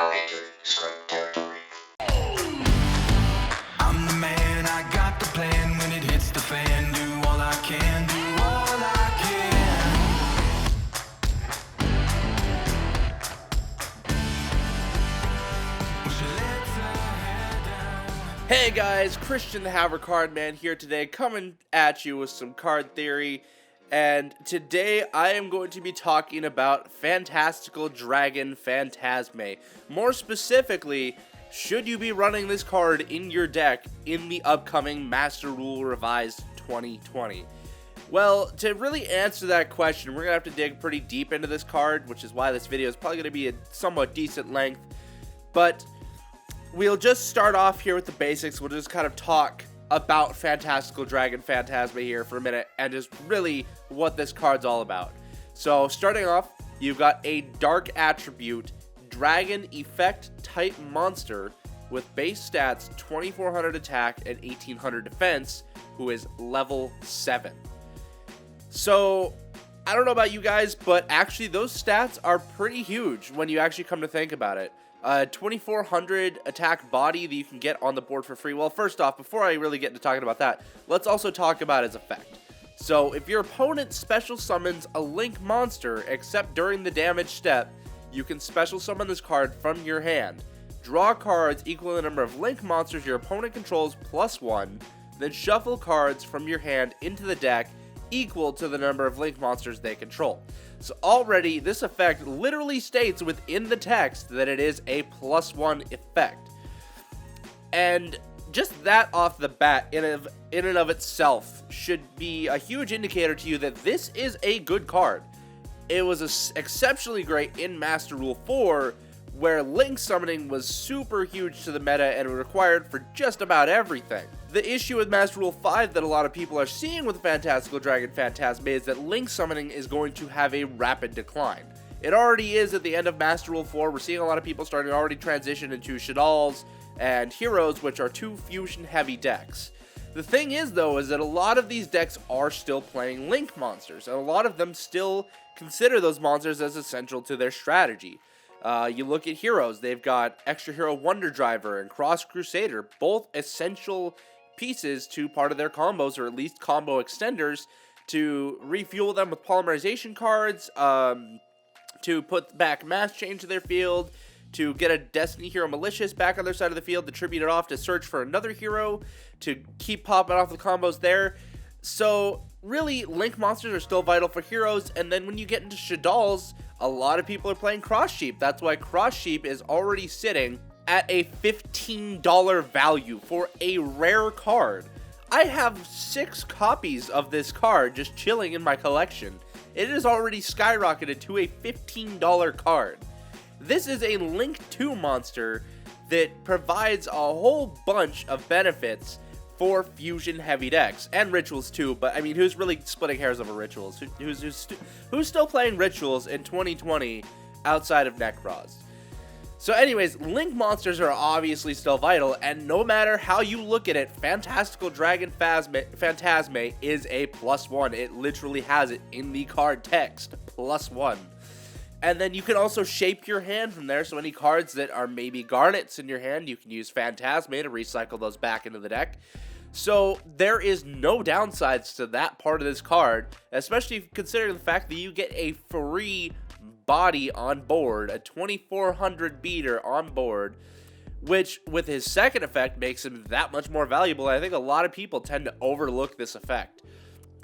now enter scrub territory. I'm the man, I got the plan. When it hits the fan, do all I can, do all I can. Hey guys, Christian the Haver Card Man here today, coming at you with some card theory. And today I am going to be talking about Fantastical Dragon Phantazmay. More specifically, should you be running this card in your deck in the upcoming Master Rule Revised 2020? Well, to really answer that question, we're going to have to dig pretty deep into this card, which is why this video is probably going to be a somewhat decent length. But we'll just start off here with the basics. We'll just kind of talk about Fantastical Dragon Phantazmay here for a minute and just really what this card's all about. So starting off, you've got a dark attribute dragon effect type monster with base stats 2400 attack and 1800 defense, who is level 7. So I don't know about you guys, but actually those stats are pretty huge when you actually come to think about it. 2400 attack body that you can get on the board for free. Well, first off, before I really get into talking about that, let's also talk about its effect. So, if your opponent special summons a link monster, except during the damage step, you can special summon this card from your hand. Draw cards equal to the number of link monsters your opponent controls +1, then shuffle cards from your hand into the deck equal to the number of link monsters they control. So already, this effect literally states within the text that it is a +1 effect. And just that off the bat, in and of itself, should be a huge indicator to you that this is a good card. It was exceptionally great in Master Rule 4, where link summoning was super huge to the meta and required for just about everything. The issue with Master Rule 5 that a lot of people are seeing with Fantastical Dragon Phantazmay is that link summoning is going to have a rapid decline. It already is at the end of Master Rule 4. We're seeing a lot of people starting to already transition into Shaddolls and Heroes, which are 2 fusion heavy decks. The thing is, though, is that a lot of these decks are still playing link monsters, and a lot of them still consider those monsters as essential to their strategy. You look at Heroes, they've got Extra Hero Wonder Driver and Cross Crusader, both essential pieces to part of their combos, or at least combo extenders, to refuel them with polymerization cards, to put back Mass Chain to their field, to get a Destiny Hero Malicious back on their side of the field, to tribute it off to search for another hero, to keep popping off the combos there. So really, link monsters are still vital for Heroes, and then when you get into Shaddolls, a lot of people are playing Cross Sheep. That's why Cross Sheep is already sitting at a $15 value for a rare card. I have 6 copies of this card just chilling in my collection. It has already skyrocketed to a $15 card. This is a Link 2 monster that provides a whole bunch of benefits for fusion heavy decks and rituals too, but I mean, who's really splitting hairs over rituals? Who's still playing rituals in 2020 outside of Necros? So anyways, link monsters are obviously still vital, and no matter how you look at it, Fantastical Dragon Phantazmay is a +1. It literally has it in the card text, +1. And then you can also shape your hand from there, so any cards that are maybe garnets in your hand, you can use Fantasma to recycle those back into the deck. So there is no downsides to that part of this card, especially considering the fact that you get a free body on board, a 2400 beater on board, which with his second effect makes him that much more valuable. I think a lot of people tend to overlook this effect.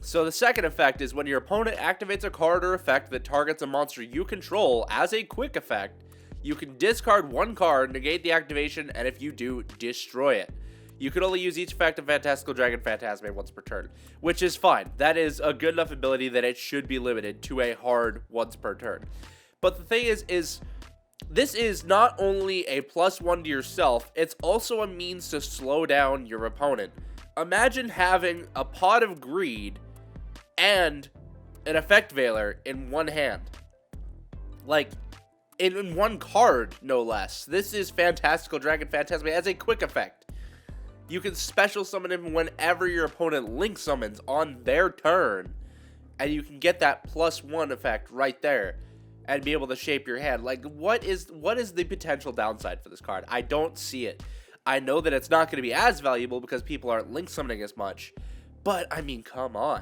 So the second effect is when your opponent activates a card or effect that targets a monster you control as a quick effect, you can discard 1 card, negate the activation, and if you do, destroy it. You can only use each effect of Fantastical Dragon Phantazmay once per turn, which is fine. That is a good enough ability that it should be limited to a hard once per turn. But the thing is this is not only a +1 to yourself, it's also a means to slow down your opponent. Imagine having a Pot of Greed and an Effect Veiler in one hand. Like, in one card, no less. This is Fantastical Dragon Phantazmay as a quick effect. You can special summon him whenever your opponent link summons on their turn, and you can get that +1 effect right there. and be able to shape your hand. Like, what is the potential downside for this card? I don't see it. I know that it's not going to be as valuable because people aren't link summoning as much, but I mean, come on.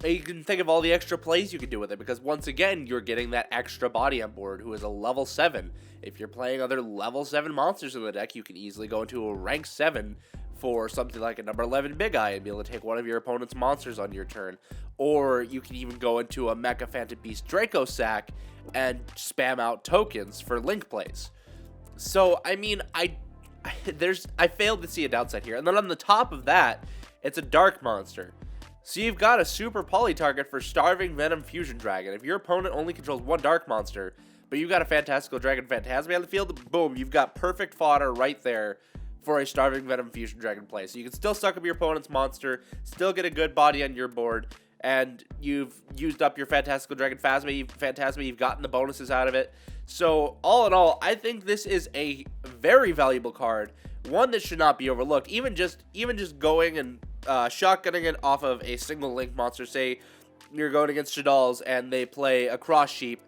You can think of all the extra plays you can do with it, because once again, you're getting that extra body on board who is a level 7. If you're playing other level 7 monsters in the deck, you can easily go into a rank 7 for something like a number 11 Big Eye and be able to take one of your opponent's monsters on your turn. Or you can even go into a Mecha Phantom Beast Draco sack and spam out tokens for link plays. So, I mean, I failed to see a downside here. And then on the top of that, it's a dark monster. So you've got a super poly target for Starving Venom Fusion Dragon. If your opponent only controls one dark monster, but you've got a Fantastical Dragon Phantazmay on the field, boom, you've got perfect fodder right there for a Starving Venom Fusion Dragon play. So you can still suck up your opponent's monster, still get a good body on your board, and you've used up your Fantastical Dragon Phantazmay, you've gotten the bonuses out of it. So all in all, I think this is a very valuable card, one that should not be overlooked. Even just going and shotgunning it off of a single link monster. Say you're going against Shadal's and they play a cross sheep.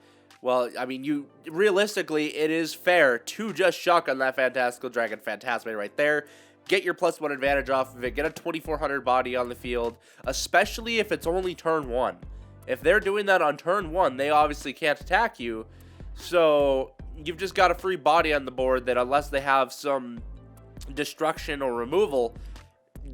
Well, I mean, realistically, it is fair to just shotgun that Fantastical Dragon Phantazmay right there. Get your +1 advantage off of it. Get a 2400 body on the field, especially if it's only turn 1. If they're doing that on turn 1, they obviously can't attack you. So you've just got a free body on the board that, unless they have some destruction or removal,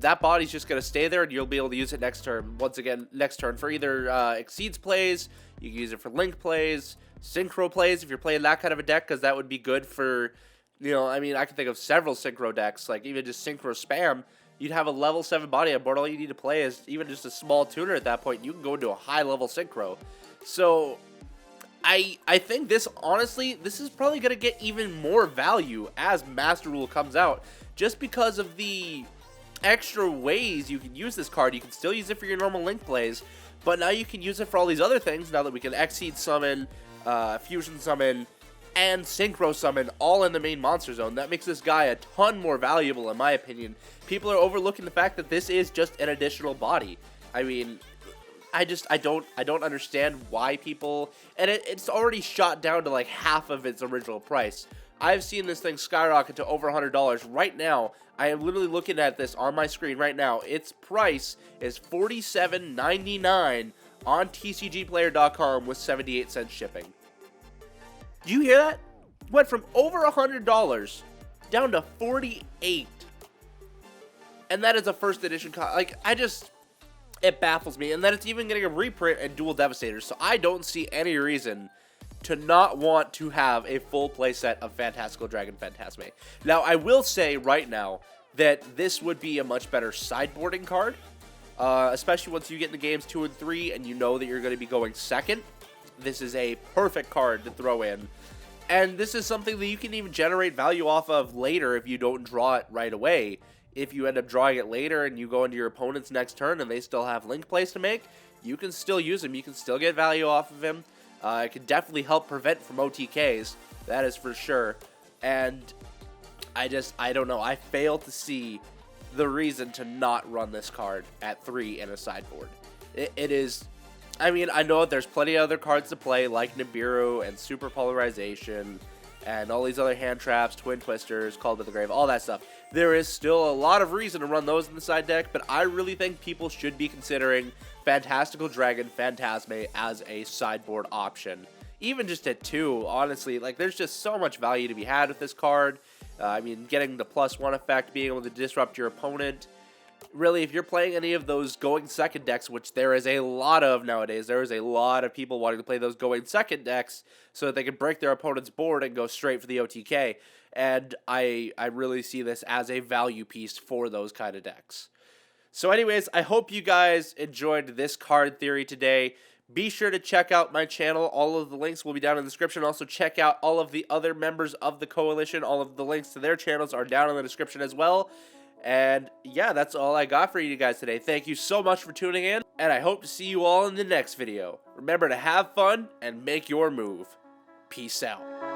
that body's just going to stay there and you'll be able to use it next turn. Once again, next turn for either Exceeds plays, you can use it for Link plays, Synchro plays if you're playing that kind of a deck, because that would be good for, you know, I mean, I can think of several Synchro decks, like even just Synchro Spam. You'd have a level 7 body on board, all you need to play is even just a small tuner at that point, you can go into a high level Synchro. So I think this, honestly, this is probably going to get even more value as Master Rule comes out, just because of the extra ways you can use this card. You can still use it for your normal link plays, but now you can use it for all these other things, now that we can Exceed summon, Fusion summon, and Synchro summon all in the main monster zone. That makes this guy a ton more valuable, in my opinion. People are overlooking the fact that this is just an additional body. I mean, I don't understand why people, and it's already shot down to like half of its original price. I've seen this thing skyrocket to over $100 right now. I am literally looking at this on my screen right now. Its price is $47.99 on TCGplayer.com with 78 cents shipping. Do you hear that? Went from over $100 down to $48. And that is a first edition like, it baffles me. And then it's even getting a reprint and dual devastators. So I don't see any reason to not want to have a full playset of Fantastical Dragon Phantazmay. Now, I will say right now that this would be a much better sideboarding card, especially once you get in the games 2 and 3 and you know that you're going to be going second. This is a perfect card to throw in. And this is something that you can even generate value off of later if you don't draw it right away. If you end up drawing it later and you go into your opponent's next turn and they still have link plays to make, you can still use him. You can still get value off of him. It can definitely help prevent from OTKs. That is for sure. And I don't know. I fail to see the reason to not run this card at 3 in a sideboard. It is, I mean, I know that there's plenty of other cards to play, like Nibiru and Super Polarization and all these other hand traps, Twin Twisters, Call to the Grave, all that stuff. There is still a lot of reason to run those in the side deck, but I really think people should be considering Fantastical Dragon Phantazmay as a sideboard option. Even just at 2, honestly, like, there's just so much value to be had with this card. I mean, getting the +1 effect, being able to disrupt your opponent. Really, if you're playing any of those going second decks, which there is a lot of nowadays, there is a lot of people wanting to play those going second decks so that they can break their opponent's board and go straight for the OTK. And I really see this as a value piece for those kind of decks. So anyways, I hope you guys enjoyed this card theory today. Be sure to check out my channel. All of the links will be down in the description. Also, check out all of the other members of the coalition. All of the links to their channels are down in the description as well. And yeah, that's all I got for you guys today. Thank you so much for tuning in, and I hope to see you all in the next video. Remember to have fun and make your move. Peace out.